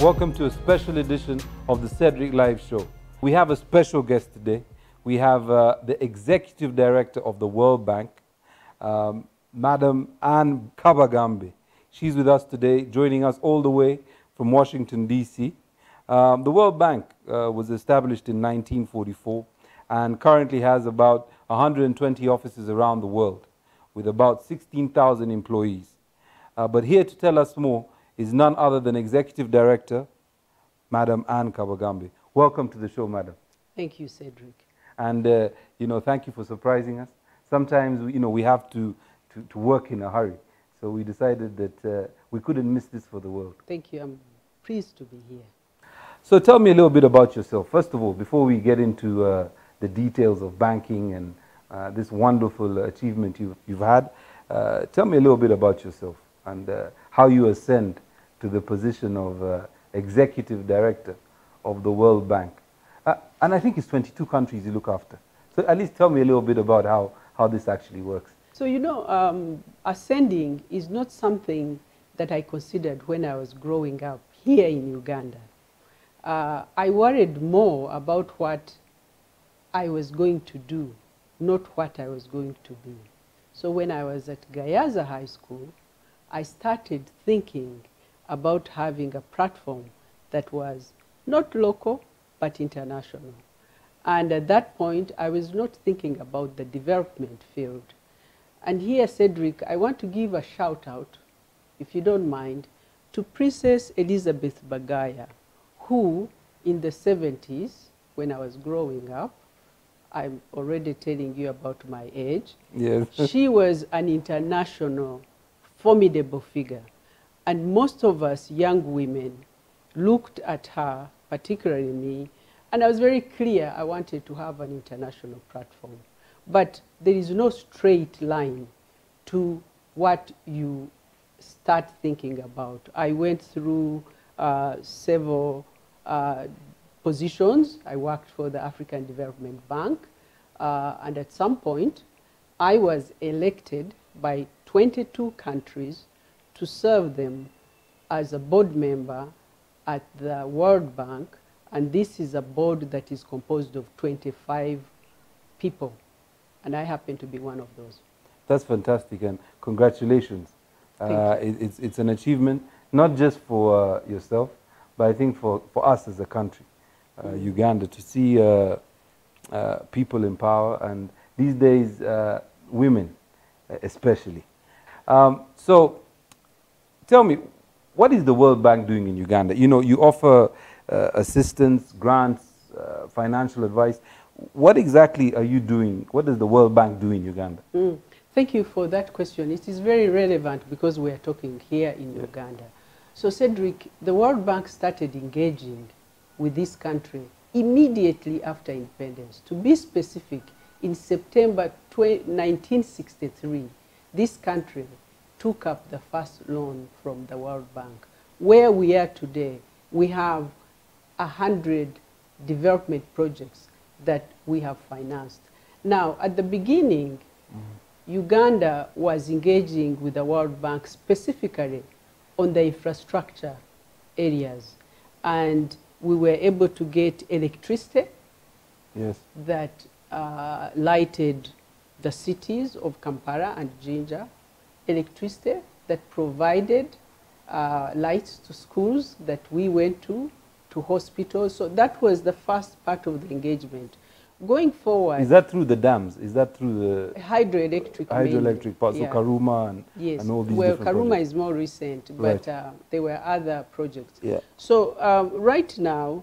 Welcome to a special edition of the Cedric Live Show. We have a special guest today. We have the Executive Director of the World Bank, Madam Anne Kabagambe. She's with us today, joining us all the way from Washington, D.C. The World Bank was established in 1944 and currently has about 120 offices around the world with about 16,000 employees. But here to tell us more is none other than Executive Director, Madam Anne Kabagambe. Welcome to the show, Madam. Thank you, Cedric. And, thank you for surprising us. Sometimes, we have to work in a hurry. So we decided that we couldn't miss this for the world. Thank you. I'm pleased to be here. So tell me a little bit about yourself. First of all, before we get into the details of banking and this wonderful achievement you've had, tell me a little bit about yourself and how you ascend to the position of Executive Director of the World Bank. And I think it's 22 countries you look after. So at least tell me a little bit about how this actually works. So, ascending is not something that I considered when I was growing up here in Uganda. I worried more about what I was going to do, not what I was going to be. So when I was at Gayaza High School, I started thinking about having a platform that was not local, but international. And at that point, I was not thinking about the development field. And here, Cedric, I want to give a shout out, if you don't mind, to Princess Elizabeth Bagaya, who in the 70s, when I was growing up, I'm already telling you about my age, yes. She was an international, formidable figure. And most of us young women looked at her, particularly me, and I was very clear I wanted to have an international platform. But there is no straight line to what you start thinking about. I went through several positions. I worked for the African Development Bank, and at some point, I was elected by 22 countries to serve them as a board member at the World Bank, and this is a board that is composed of 25 people, and I happen to be one of those. That's fantastic, and congratulations. It's an achievement, not just for yourself, but I think for us as a country, Uganda, to see people in power, and these days, women especially. So tell me, what is the World Bank doing in Uganda? You offer assistance, grants, financial advice. What exactly are you doing? What does the World Bank do in Uganda? Thank you for that question. It is very relevant because we are talking here in Uganda. So Cedric, the World Bank started engaging with this country immediately after independence. To be specific, in September 1963, this country took up the first loan from the World Bank. Where we are today, we have 100 development projects that we have financed. Now, at the beginning, Uganda was engaging with the World Bank specifically on the infrastructure areas. And we were able to get electricity that lighted the cities of Kampala and Jinja, electricity that provided lights to schools that we went to hospitals. So that was the first part of the engagement. Going forward... Is that through the dams? Is that through the... Hydroelectric part, so Karuma and all these different Karuma projects. is more recent, but there were other projects. Yeah. So right now,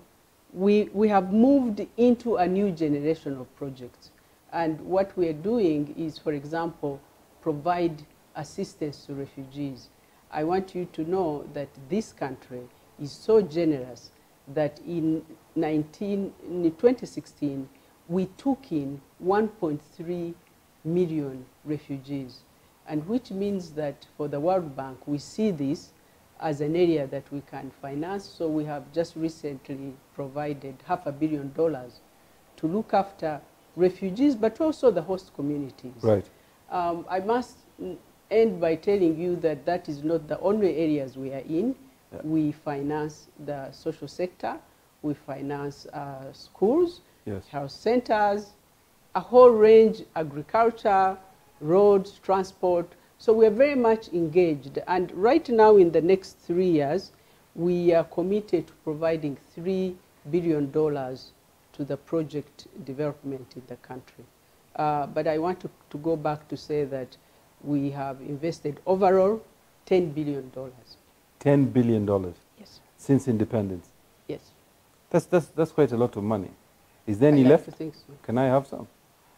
we have moved into a new generation of projects. And what we are doing is, for example, provide assistance to refugees. I want you to know that this country is so generous that in 2016, we took in 1.3 million refugees, and which means that for the World Bank, we see this as an area that we can finance. So we have just recently provided $500 million to look after refugees, but also the host communities. Right. I must end by telling you that that is not the only areas we are in. Yeah. We finance the social sector, we finance schools, Yes. health centers, a whole range, agriculture, roads, transport. So we're very much engaged. And right now in the next 3 years, we are committed to providing $3 billion to the project development in the country. But I want to go back to say that we have invested overall $10 billion. $10 billion Yes. since independence. Yes. That's quite a lot of money. Is there any I like left? to think so. Can I have some?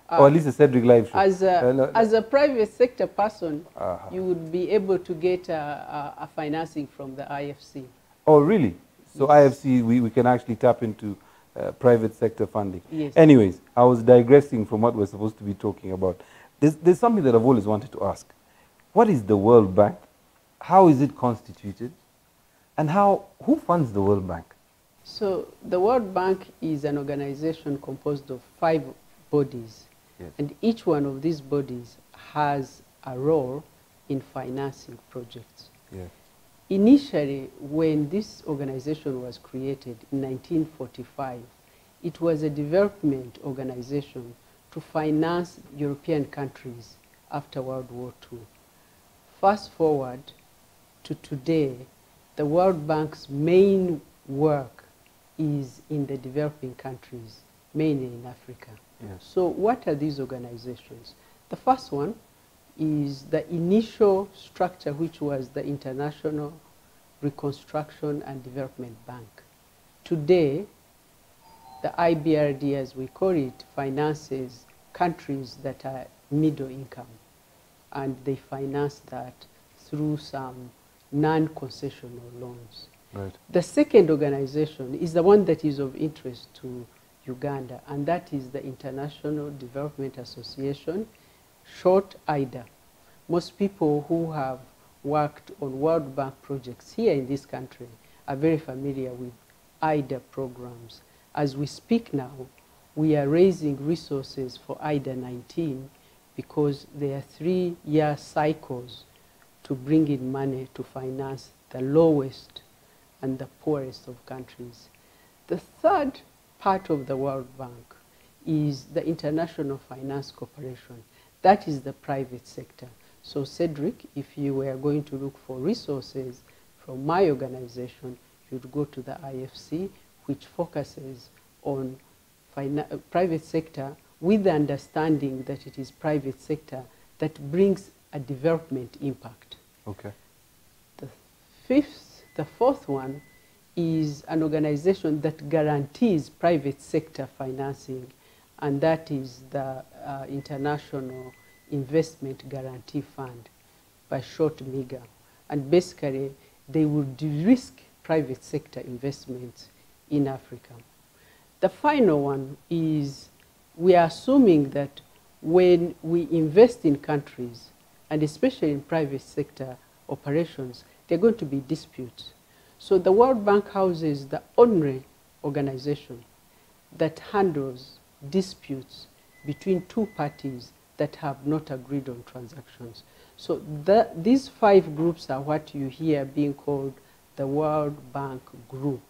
Or at least a Cedric live show. As a private sector person, Uh-huh. you would be able to get a financing from the IFC. Oh, really? So Yes. IFC, we can actually tap into private sector funding. Yes. Anyways, I was digressing from what we're supposed to be talking about. There's something that I've always wanted to ask. What is the World Bank? How is it constituted? And who funds the World Bank? So the World Bank is an organization composed of 5 bodies. Yes. And each one of these bodies has a role in financing projects. Yes. Initially, when this organization was created in 1945, it was a development organization to finance European countries after World War II. Fast forward to today, the World Bank's main work is in the developing countries, mainly in Africa. Yes. So what are these organizations? The first one is the initial structure, which was the International Reconstruction and Development Bank. Today, the IBRD, as we call it, finances countries that are middle income, and they finance that through some non-concessional loans. Right. The second organization is the one that is of interest to Uganda, and that is the International Development Association, short IDA. Most people who have worked on World Bank projects here in this country are very familiar with IDA programs. As we speak now, we are raising resources for IDA 19 because there are 3-year cycles to bring in money to finance the lowest and the poorest of countries. The third part of the World Bank is the International Finance Corporation. That is the private sector. So Cedric, if you were going to look for resources from my organization, you'd go to the IFC, which focuses on private sector with the understanding that it is private sector that brings a development impact. Okay. The fourth one is an organization that guarantees private sector financing, and that is the International Investment Guarantee Fund, by short MIGA. And basically, they will de-risk private sector investments in Africa. The final one is we are assuming that when we invest in countries, and especially in private sector operations, there are going to be disputes. So the World Bank houses the only organization that handles disputes between 2 parties that have not agreed on transactions. So these 5 groups are what you hear being called the World Bank Group.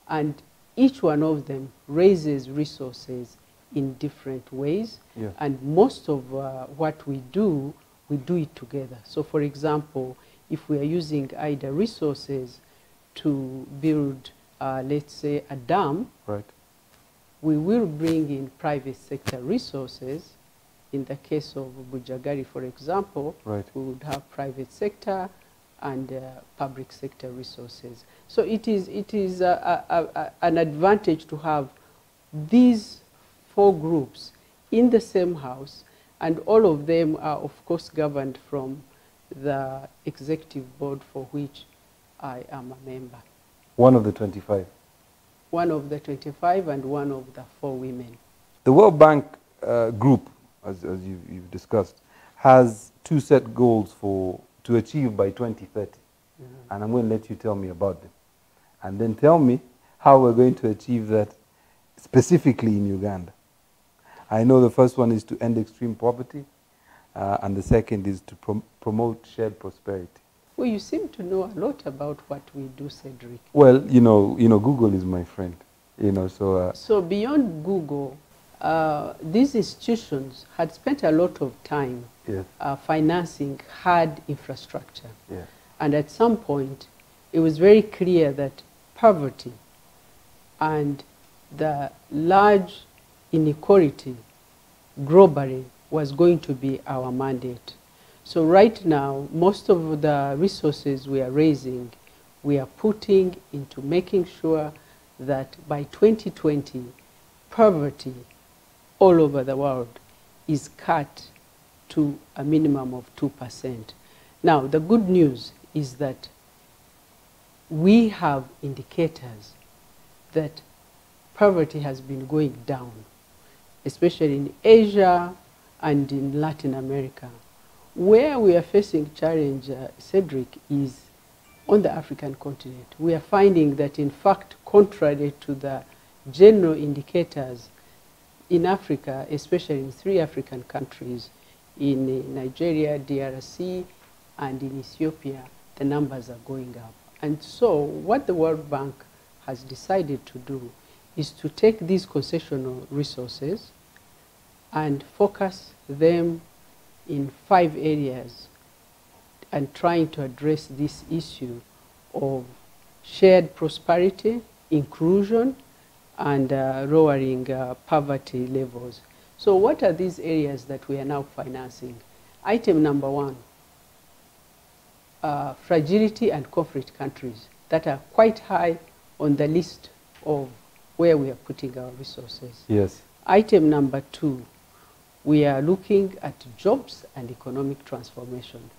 And each one of them raises resources in different ways. Yeah. And most of what we do it together. So for example, if we are using IDA resources to build, let's say, a dam, Right. we will bring in private sector resources. In the case of Bujagari, for example, Right. we would have private sector and public sector resources. So it is an advantage to have these 4 groups in the same house, and all of them are, of course, governed from the executive board for which I am a member. One of the 25. One of the 25 and one of the 4 women. The World Bank group, as you've discussed, has 2 set goals to achieve by 2030. And I'm going to let you tell me about them. And then tell me how we're going to achieve that specifically in Uganda. I know the first one is to end extreme poverty, and the second is to promote shared prosperity. Well, you seem to know a lot about what we do, Cedric. Well, Google is my friend. So. So beyond Google, these institutions had spent a lot of time Yes. financing hard infrastructure. Yes. And at some point, it was very clear that poverty and the large inequality globally was going to be our mandate. So right now, most of the resources we are raising, we are putting into making sure that by 2020, poverty all over the world is cut to a minimum of 2%. Now, the good news is that we have indicators that poverty has been going down, especially in Asia and in Latin America. Where we are facing challenge, Cedric, is on the African continent. We are finding that, in fact, contrary to the general indicators in Africa, especially in 3 African countries, in Nigeria, DRC, and in Ethiopia, the numbers are going up. And so what the World Bank has decided to do is to take these concessional resources and focus them in 5 areas and trying to address this issue of shared prosperity, inclusion, and lowering poverty levels. So what are these areas that we are now financing? Item number 1, fragility and conflict countries that are quite high on the list of where we are putting our resources. Yes. Item number 2, we are looking at jobs and economic transformation.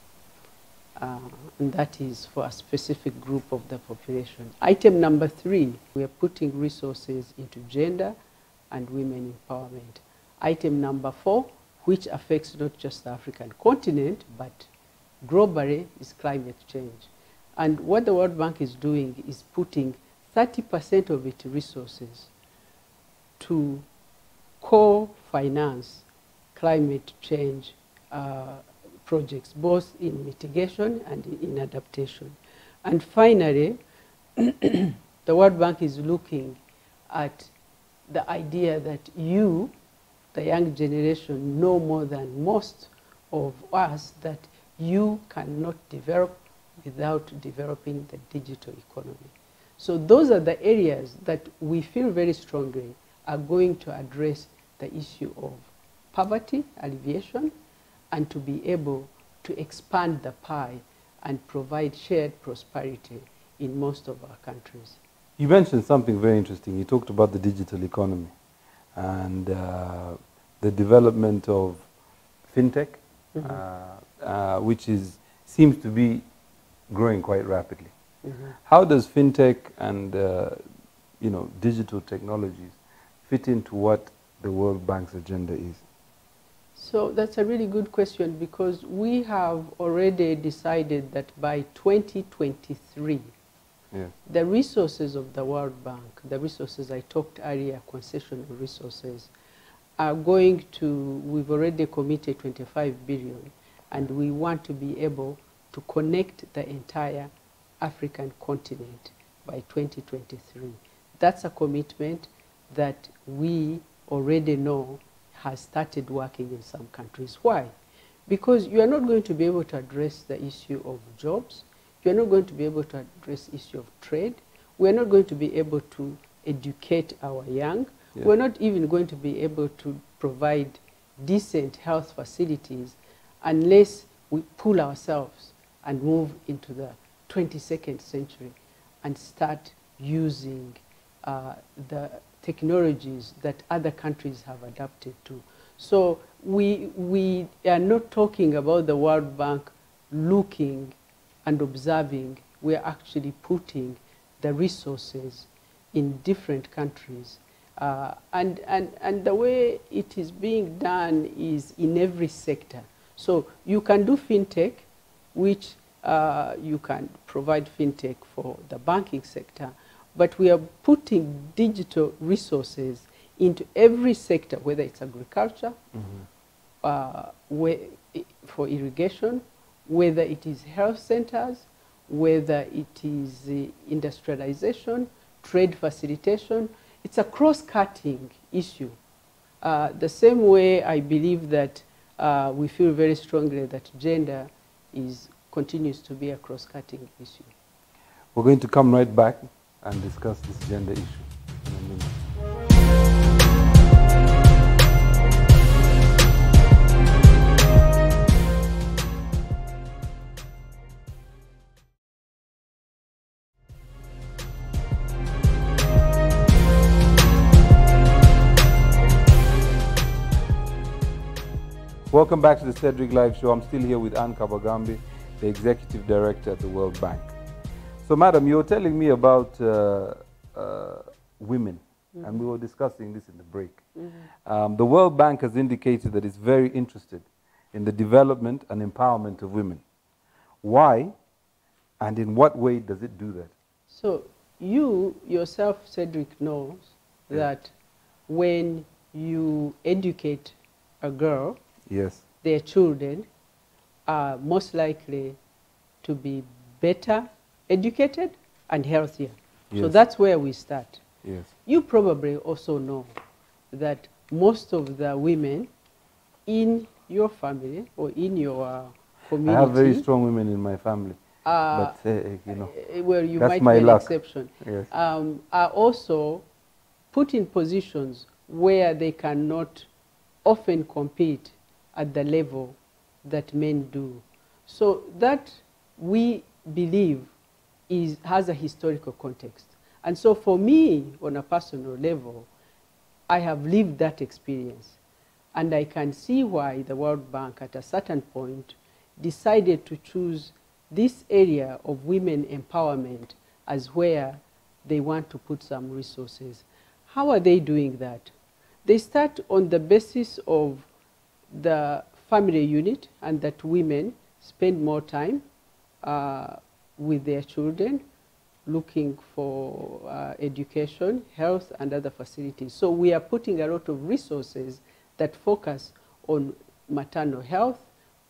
And that is for a specific group of the population. Item number 3, we are putting resources into gender and women empowerment. Item number 4, which affects not just the African continent, but globally, is climate change. And what the World Bank is doing is putting 30% of its resources to co-finance climate change projects, both in mitigation and in adaptation. And finally, the World Bank is looking at the idea that you, the young generation, know more than most of us that you cannot develop without developing the digital economy. So those are the areas that we feel very strongly are going to address the issue of poverty alleviation and to be able to expand the pie and provide shared prosperity in most of our countries. You mentioned something very interesting. You talked about the digital economy and the development of fintech, which seems to be growing quite rapidly. How does fintech and digital technologies fit into what the World Bank's agenda is? So that's a really good question, because we have already decided that by 2023, the resources of the World Bank, the resources I talked earlier, concessional resources, are going to, we've already committed 25 billion, and we want to be able to connect the entire African continent by 2023. That's a commitment that we already know has started working in some countries. Why? Because you are not going to be able to address the issue of jobs. You are not going to be able to address the issue of trade. We are not going to be able to educate our young. Yeah. We're not even going to be able to provide decent health facilities unless we pull ourselves and move into the 22nd century and start using the technologies that other countries have adapted to. So we are not talking about the World Bank looking and observing. We are actually putting the resources in different countries. And the way it is being done is in every sector. So you can do fintech, which you can provide fintech for the banking sector, but we are putting digital resources into every sector, whether it's agriculture, for irrigation, whether it is health centers, whether it is industrialization, trade facilitation. It's a cross-cutting issue. The same way I believe that we feel very strongly that gender continues to be a cross-cutting issue. We're going to come right back and discuss this gender issue in a minute. Welcome back to the Cedric Live Show. I'm still here with Anne Kabagambe, the Executive Director at the World Bank. So, Madam, you were telling me about women, and we were discussing this in the break. The World Bank has indicated that it's very interested in the development and empowerment of women. Why, and in what way does it do that? So, you yourself, Cedric, knows that when you educate a girl, yes, their children are most likely to be better educated and healthier. Yes. So that's where we start. Yes. You probably also know that most of the women in your family or in your community... I have very strong women in my family, but you know, well, you that's might my be an luck. exception. Yes. Are also put in positions where they cannot often compete at the level that men do. So that, we believe, has a historical context. And so for me, on a personal level, I have lived that experience. And I can see why the World Bank, at a certain point, decided to choose this area of women empowerment as where they want to put some resources. How are they doing that? They start on the basis of the family unit, and that women spend more time with their children, looking for education, health, and other facilities. So we are putting a lot of resources that focus on maternal health,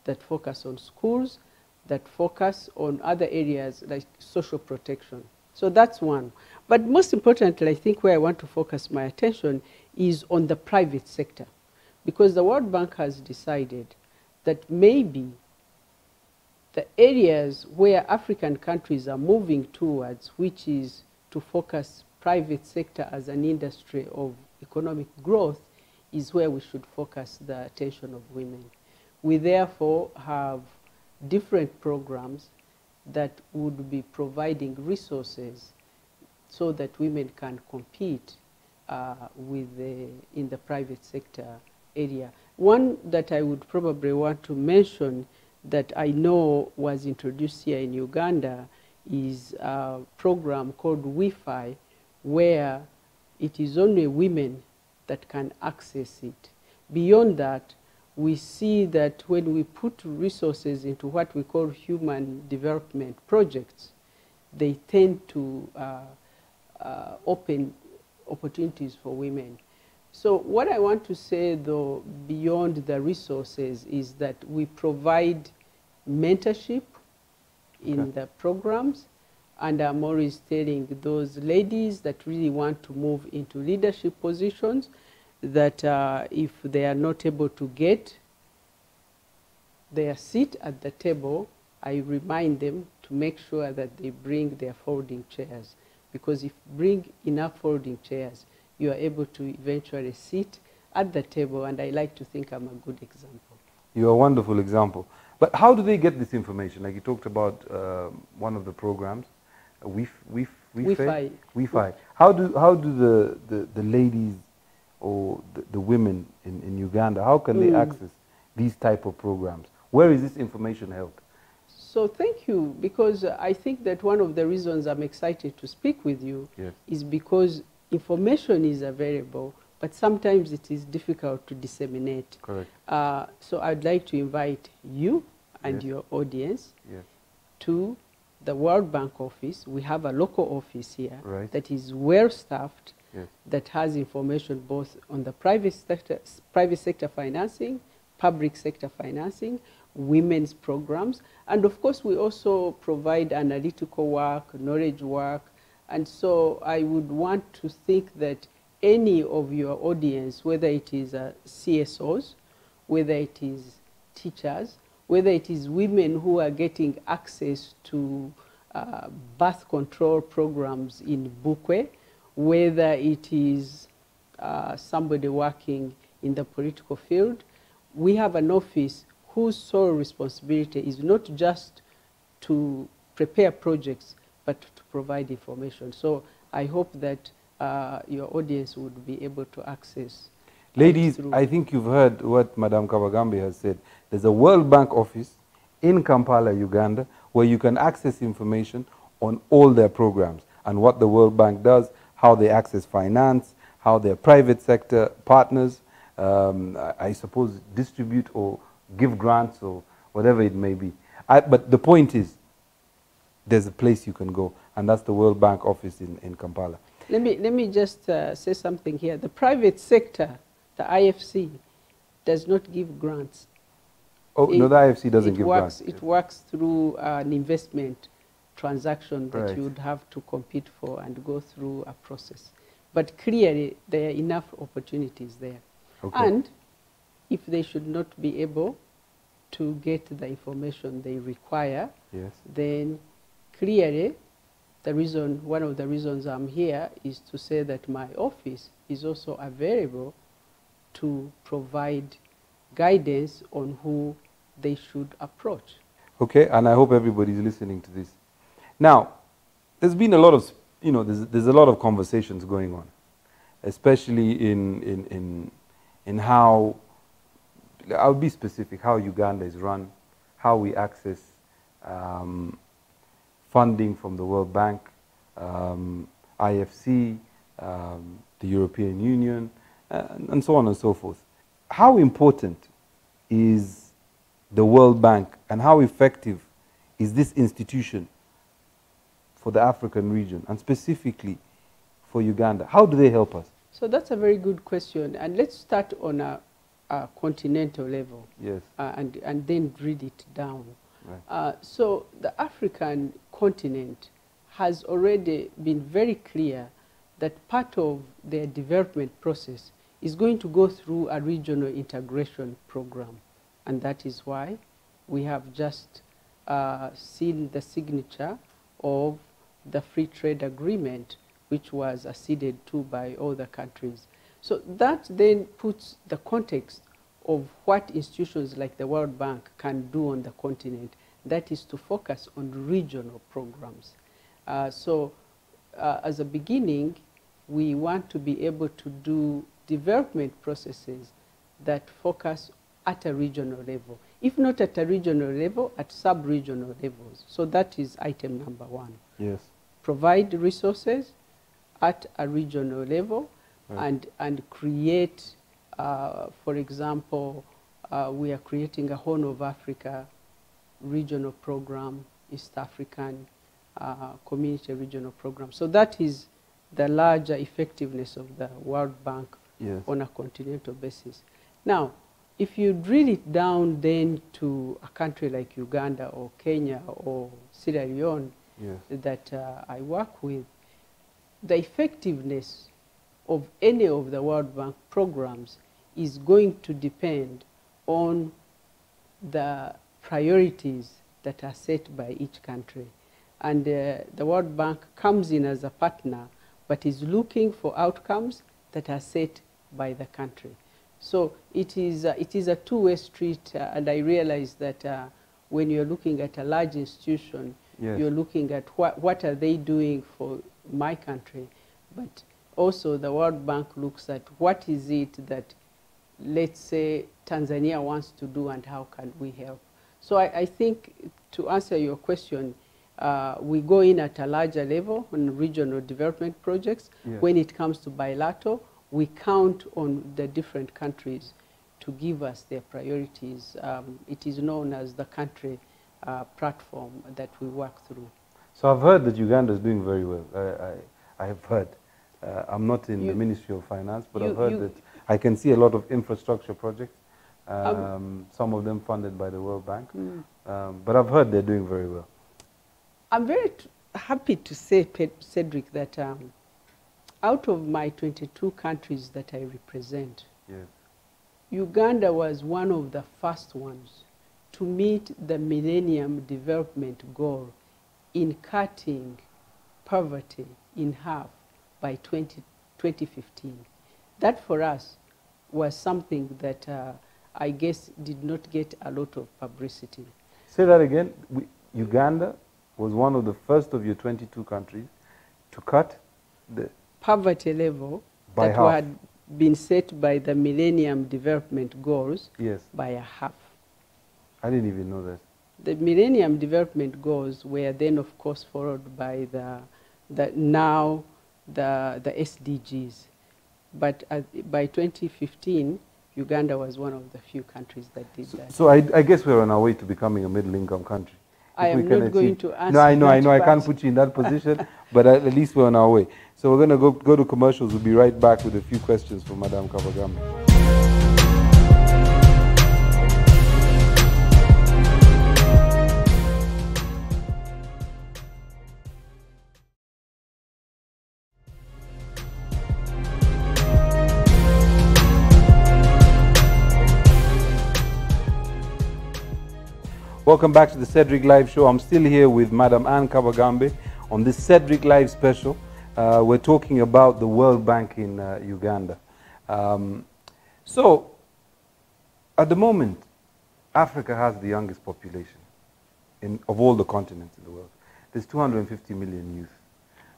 that focus on schools, that focus on other areas like social protection. So that's one. But most importantly, I think where I want to focus my attention is on the private sector. Because the World Bank has decided that maybe the areas where African countries are moving towards, which is to focus private sector as an industry of economic growth, is where we should focus the attention of women. We therefore have different programs that would be providing resources so that women can compete in the private sector area. One that I would probably want to mention that I know was introduced here in Uganda is a program called Wi-Fi, where it is only women that can access it. Beyond that, we see that when we put resources into what we call human development projects, they tend to open opportunities for women. So what I want to say, though, beyond the resources, is that we provide mentorship in the programs, and I'm always telling those ladies that really want to move into leadership positions that if they are not able to get their seat at the table, I remind them to make sure that they bring their folding chairs. Because if you bring enough folding chairs, you are able to eventually sit at the table, and I like to think I'm a good example. You're a wonderful example. But how do they get this information? Like you talked about one of the programs, Wi-Fi. How do the ladies or the women in Uganda, how can they access these type of programs? Where is this information held? So thank you, because I think that one of the reasons I'm excited to speak with you is because information is available, but sometimes it is difficult to disseminate. Correct. So I'd like to invite you and your audience to the World Bank office. We have a local office here that is well-staffed, that has information both on the private sector financing, public sector financing. women's programs. And of course, we also provide analytical work, knowledge work. And so I would want to think that any of your audience, whether it is CSOs, whether it is teachers, whether it is women who are getting access to birth control programs in Bukwe, whether it is somebody working in the political field, we have an office whose sole responsibility is not just to prepare projects, but to provide information. So I hope that your audience would be able to access. Ladies, I think you've heard what Madam Kabagambe has said. There's a World Bank office in Kampala, Uganda, where you can access information on all their programs and what the World Bank does, how they access finance, how their private sector partners, I suppose, distribute or give grants or whatever it may be. But the point is, there's a place you can go, and that's the World Bank office in Kampala. Let me just say something here. The private sector, the IFC, does not give grants. Oh, no, the IFC doesn't give grants. It works through an investment transaction that Right. you would have to compete for and go through a process. But clearly, there are enough opportunities there. Okay. And if they should not be able to get the information they require, Yes. then clearly, one of the reasons I'm here is to say that my office is also available to provide guidance on who they should approach. Okay, and I hope everybody's listening to this. Now, there's been a lot of, there's a lot of conversations going on, especially in how, I'll be specific, how Uganda is run, how we access funding from the World Bank, IFC, the European Union, and so on and so forth. How important is the World Bank and how effective is this institution for the African region and specifically for Uganda? How do they help us? So that's a very good question. And let's start on a continental level. Yes. And then read it down. Right. So the African continent has already been very clear that part of their development process is going to go through a regional integration program. And that is why we have just seen the signature of the free trade agreement, which was acceded to by all the countries. So that then puts the context of what institutions like the World Bank can do on the continent. That is to focus on regional programs. As a beginning, we want to be able to do development processes that focus at a regional level. If not at a regional level, at sub-regional levels. So that is item number one. Yes. Provide resources at a regional level, right. and create, for example, we are creating a Horn of Africa regional program, East African community regional program. So that is the larger effectiveness of the World Bank yes. on a continental basis. Now, if you drill it down then to a country like Uganda or Kenya or Sierra Leone yes. that I work with, the effectiveness of any of the World Bank programs is going to depend on the priorities that are set by each country. And the World Bank comes in as a partner, but is looking for outcomes that are set by the country. So it is a two-way street, and I realize that when you're looking at a large institution, yes. you're looking at what are they doing for my country, but also the World Bank looks at what is it that, let's say, Tanzania wants to do and how can we help. So I think, to answer your question, we go in at a larger level on regional development projects. Yes. When it comes to bilateral, we count on the different countries to give us their priorities. It is known as the country platform that we work through. So I've heard that Uganda is doing very well. I have heard. I'm not in the Ministry of Finance, but I've heard that I can see a lot of infrastructure projects. some of them funded by the World Bank. But I've heard they're doing very well. I'm very happy to say, Cedric, that out of my 22 countries that I represent, Yes. Uganda was one of the first ones to meet the Millennium Development Goal in cutting poverty in half by 2015. That for us was something that I guess did not get a lot of publicity. Say that again. Uganda was one of the first of your 22 countries to cut the poverty level by that half. had been set by the Millennium Development Goals by a half. I didn't even know that. The Millennium Development Goals were then, of course, followed by the SDGs. But by 2015, Uganda was one of the few countries that did that. So I guess we're on our way to becoming a middle-income country. I am not going to answer No, I know, that I can't put you in that position, but at least we're on our way. So we're going to go to commercials. We'll be right back with a few questions for Madame Kabagambe. Welcome back to the Cedric Live Show. I'm still here with Madam Anne Kabagambe on this Cedric Live special. We're talking about the World Bank in Uganda. So, at the moment, Africa has the youngest population of all the continents in the world. There's 250 million youth.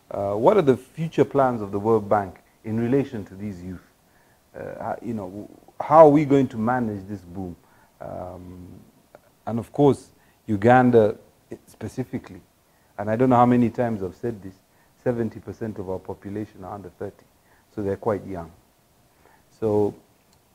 What are the future plans of the World Bank in relation to these youth? How are we going to manage this boom? And of course, Uganda specifically, and I don't know how many times I've said this, 70% of our population are under 30, so they're quite young. So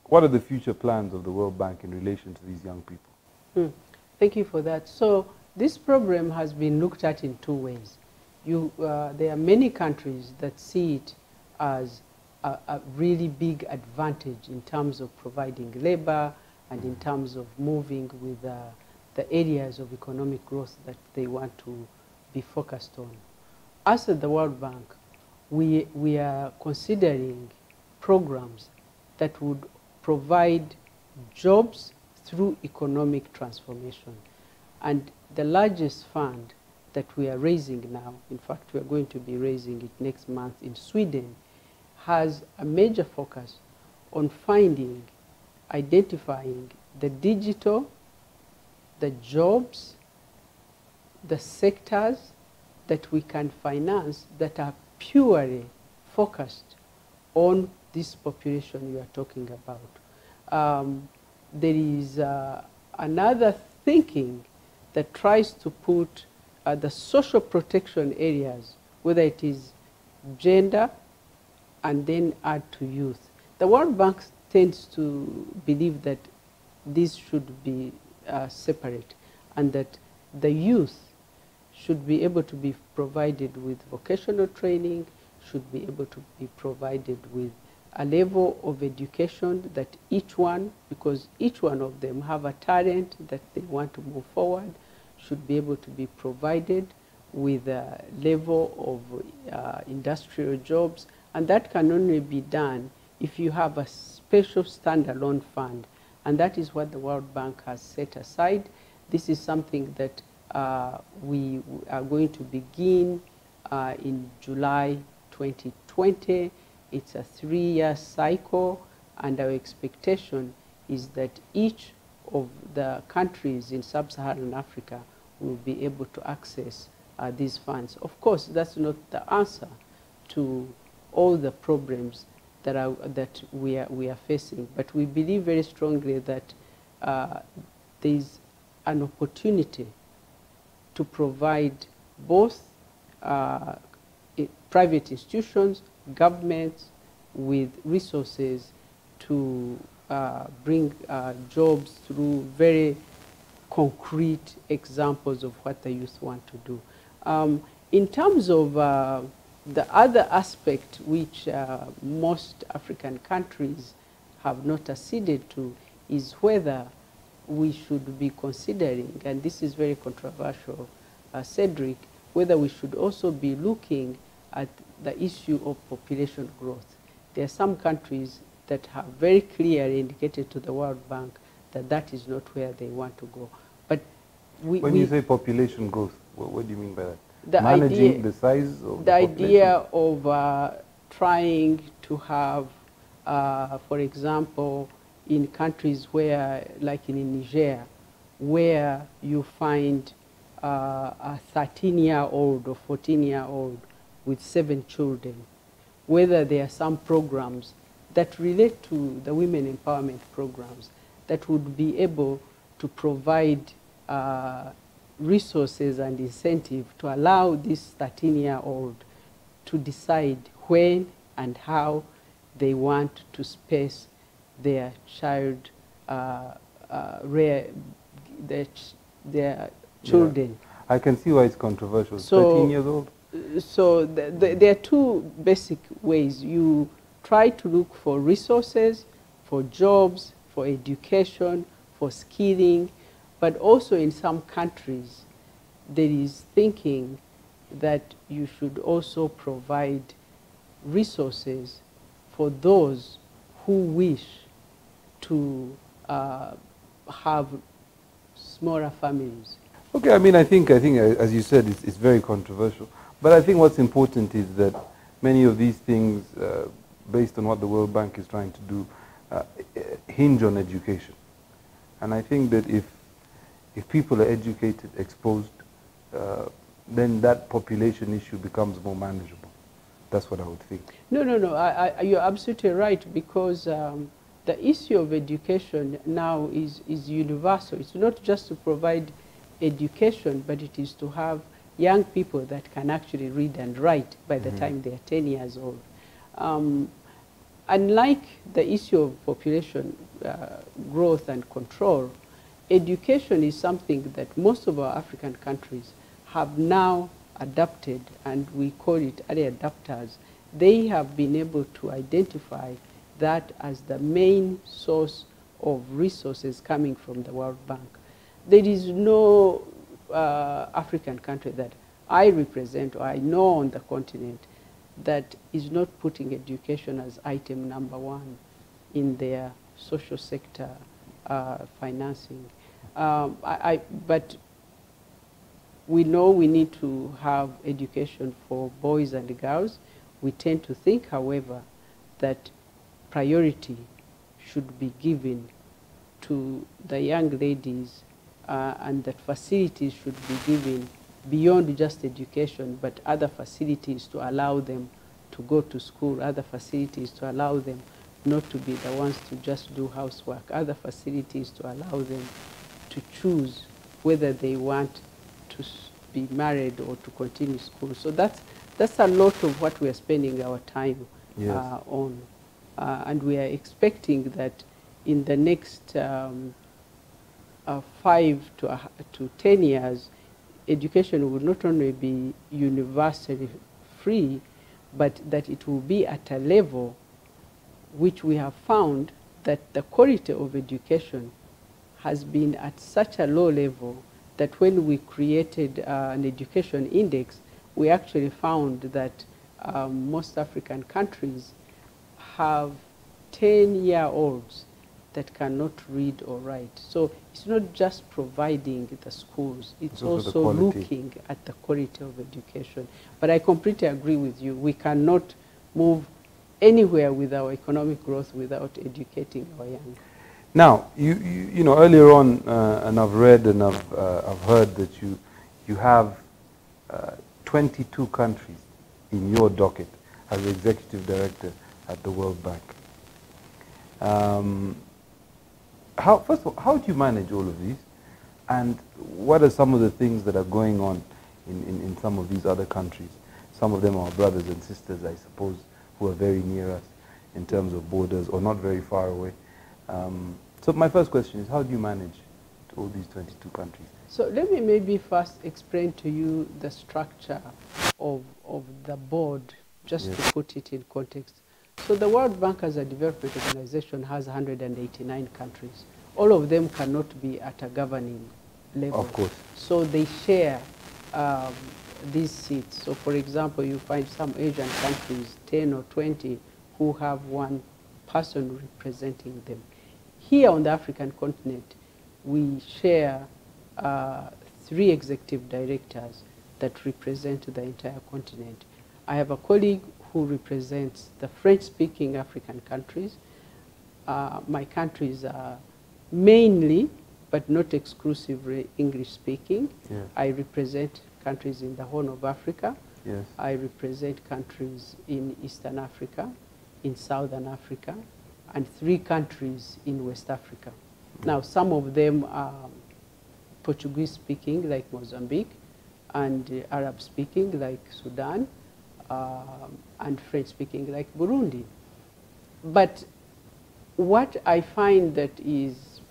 what are the future plans of the World Bank in relation to these young people? Thank you for that. So this problem has been looked at in two ways. There are many countries that see it as a really big advantage in terms of providing labor and in terms of moving with the areas of economic growth that they want to be focused on. Us at the World Bank, we are considering programs that would provide jobs through economic transformation. And the largest fund that we are raising now, in fact, we are going to be raising it next month in Sweden, has a major focus on identifying the digital, the jobs, the sectors that we can finance that are purely focused on this population you are talking about. There is another thinking that tries to put the social protection areas, whether it is gender, and then add to youth. The World Bank tends to believe that these should be separate, and that the youth should be able to be provided with vocational training, should be able to be provided with a level of education that each one, because each one of them have a talent that they want to move forward, should be able to be provided with a level of industrial jobs. And that can only be done if you have a special standalone fund. And that is what the World Bank has set aside. This is something that we are going to begin in July 2020. It's a 3-year cycle, and our expectation is that each of the countries in sub-Saharan Africa will be able to access these funds. Of course, that's not the answer to all the problems that we are facing, but we believe very strongly that there is an opportunity to provide both private institutions, governments with resources to bring jobs through very concrete examples of what the youth want to do. In terms of the other aspect which most African countries have not acceded to is whether we should be considering, and this is very controversial, Cedric, whether we should also be looking at the issue of population growth. There are some countries that have very clearly indicated to the World Bank that that is not where they want to go. But when you say population growth, what do you mean by that? The Managing idea, the size of the population? idea of trying to have, for example, in countries where, like in Niger, where you find a 13-year-old or 14-year-old with 7 children, whether there are some programs that relate to the women empowerment programs that would be able to provide resources and incentive to allow this 13-year-old to decide when and how they want to space their child, their children. Yeah. I can see why it's controversial. So, 13 years old? So there are two basic ways. You try to look for resources, for jobs, for education, for skilling, but also in some countries there is thinking that you should also provide resources for those who wish to have smaller families. Okay, I mean, I think as you said, it's very controversial. But I think what's important is that many of these things, based on what the World Bank is trying to do, hinge on education. And I think that if people are educated, exposed, then that population issue becomes more manageable. That's what I would think. No. You're absolutely right, because the issue of education now is universal. It's not just to provide education, but it is to have young people that can actually read and write by the time they are 10 years old. Unlike the issue of population growth and control, education is something that most of our African countries have now adapted, and we call it early adapters. They have been able to identify that as the main source of resources coming from the World Bank. There is no African country that I represent or I know on the continent that is not putting education as item number 1 in their social sector financing. But we know we need to have education for boys and girls. We tend to think, however, that priority should be given to the young ladies and that facilities should be given beyond just education, but other facilities to allow them to go to school, other facilities to allow them not to be the ones to just do housework, other facilities to allow them to choose whether they want to be married or to continue school. So that's a lot of what we are spending our time on. And we are expecting that in the next 5 to 10 years, education will not only be universally free, but that it will be at a level which we have found that the quality of education has been at such a low level that when we created an education index, we actually found that most African countries have 10-year-olds that cannot read or write. So it's not just providing the schools, it's also looking at the quality of education. But I completely agree with you. We cannot move anywhere with our economic growth without educating our young. Now, you know, earlier on, and I've read and I've heard that you have 22 countries in your docket as executive director at the World Bank. First of all, how do you manage all of these? And what are some of the things that are going on in some of these other countries? Some of them are brothers and sisters, I suppose, who are very near us in terms of borders or not very far away. So my first question is, how do you manage all these 22 countries? So let me maybe first explain to you the structure of the board, just to put it in context. So the World Bank as a development organization has 189 countries. all of them cannot be at a governing level. Of course. So they share these seats. So for example, you find some Asian countries, 10 or 20, who have one person representing them. Here on the African continent, we share 3 executive directors that represent the entire continent. I have a colleague who represents the French-speaking African countries. My countries are mainly, but not exclusively, English-speaking. Yeah. I represent countries in the Horn of Africa. Yes. I represent countries in Eastern Africa, in Southern Africa, and 3 countries in West Africa. Now, some of them are Portuguese-speaking, like Mozambique, and Arab-speaking, like Sudan, and French-speaking, like Burundi. But what I find that is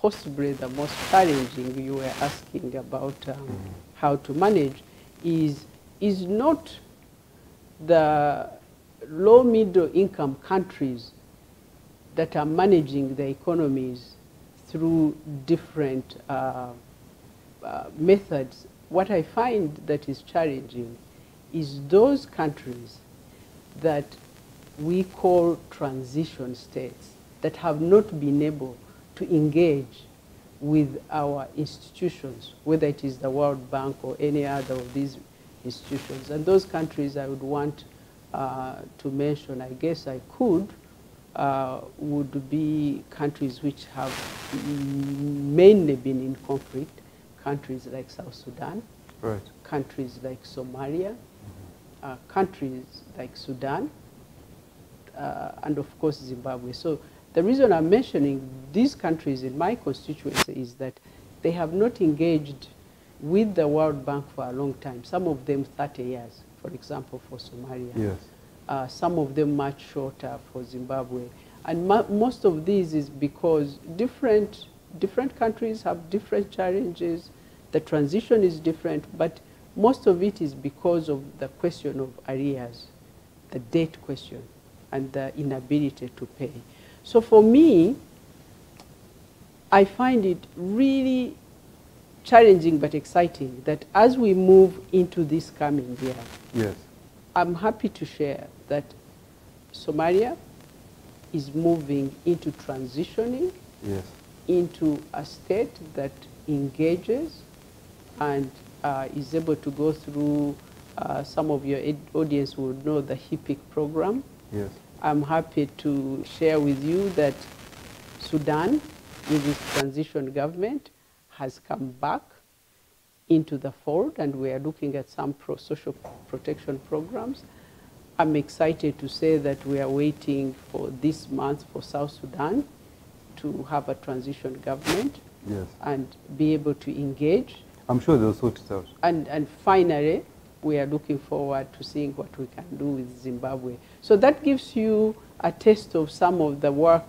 possibly the most challenging, you were asking about how to manage, is not the low middle income countries that are managing the economies through different methods. What I find that is challenging is those countries that we call transition states that have not been able to engage with our institutions, whether it is the World Bank or any other of these institutions. And those countries I would want to mention, I guess I could, would be countries which have mainly been in conflict, countries like South Sudan, Right. countries like Somalia, countries like Sudan, and of course Zimbabwe. So the reason I'm mentioning these countries in my constituency is that they have not engaged with the World Bank for a long time, some of them 30 years, for example, for Somalia. Yes. Some of them much shorter for Zimbabwe. And most of these is because different countries have different challenges, the transition is different, but most of it is because of the question of arrears, the debt question, and the inability to pay. So for me, I find it really challenging but exciting that as we move into this coming year, Yes. I'm happy to share that Somalia is moving into transitioning Yes. into a state that engages and is able to go through, some of your audience would know the HIPIC program. Yes. I'm happy to share with you that Sudan, with its transition government, has come back into the fold, and we are looking at some social protection programs. I'm excited to say that we are waiting for this month for South Sudan to have a transition government. Yes. And be able to engage. I'm sure they'll sort it out. And finally, we are looking forward to seeing what we can do with Zimbabwe. So that gives you a taste of some of the work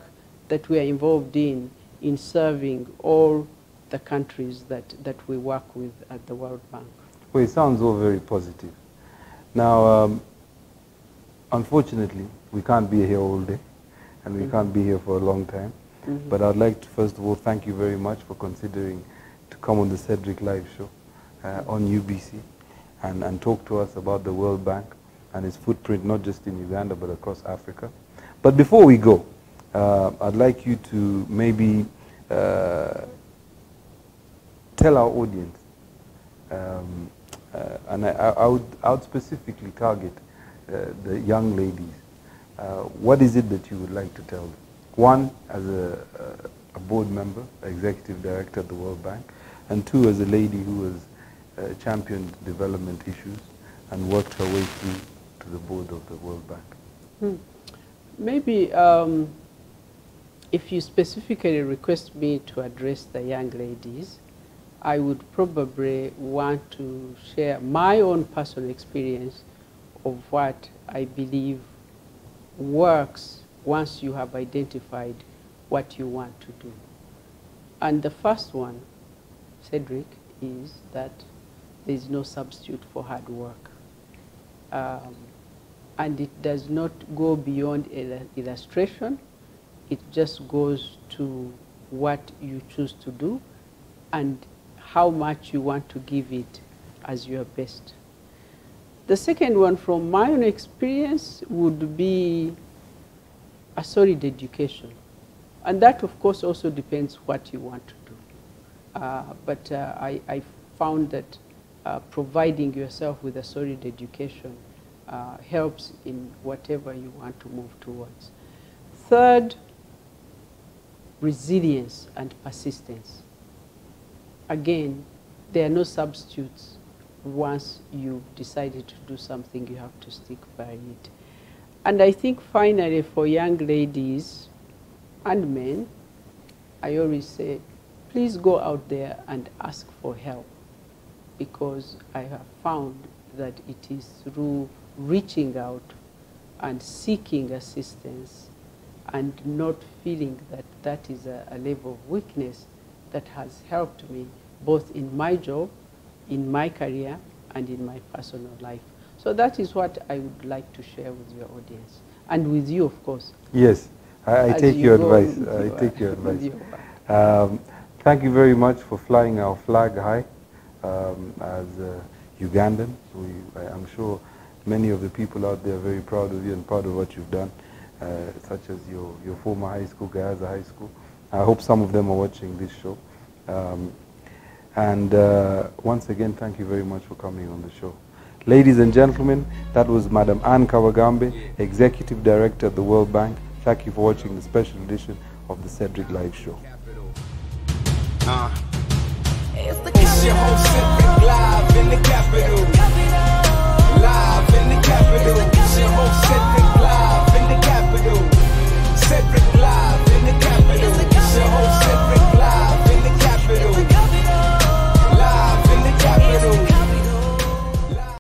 that we are involved in serving all the countries that we work with at the World Bank. Well, it sounds all very positive. Now, unfortunately, we can't be here all day, and we can't be here for a long time. But I'd like to, first of all, thank you very much for considering to come on the Cedric Live Show on UBC and talk to us about the World Bank and its footprint, not just in Uganda, but across Africa. But before we go, I'd like you to maybe tell our audience, and I would specifically target the young ladies. What is it that you would like to tell them? One, as a board member, executive director at the World Bank, and two, as a lady who has championed development issues and worked her way through to the board of the World Bank. Maybe if you specifically request me to address the young ladies, I would probably want to share my own personal experience of what I believe works once you have identified what you want to do. And the first one, Cedric, is that there is no substitute for hard work. And it does not go beyond illustration. It just goes to what you choose to do and how much you want to give it as your best. The second one, from my own experience, would be a solid education. And that, of course, also depends what you want to do. But I found that providing yourself with a solid education helps in whatever you want to move towards. Third, resilience and persistence. Again, there are no substitutes. Once you've decided to do something, you have to stick by it. And I think finally, for young ladies and men, I always say, please go out there and ask for help, because I have found that it is through reaching out and seeking assistance and not feeling that that is a level of weakness that has helped me both in my job, in my career, and in my personal life. So that is what I would like to share with your audience, and with you, of course. Yes, I take your advice. I take your advice. Thank you very much for flying our flag high as Ugandans. I'm sure many of the people out there are very proud of you and proud of what you've done, such as your former high school, Gayaza High School. I hope some of them are watching this show. Once again, thank you very much for coming on the show. Ladies and gentlemen, that was Madam Anne Kabagambe, Executive Director at the World Bank. Thank you for watching the special edition of the Cedric Live Show. It's your whole Cedric Live.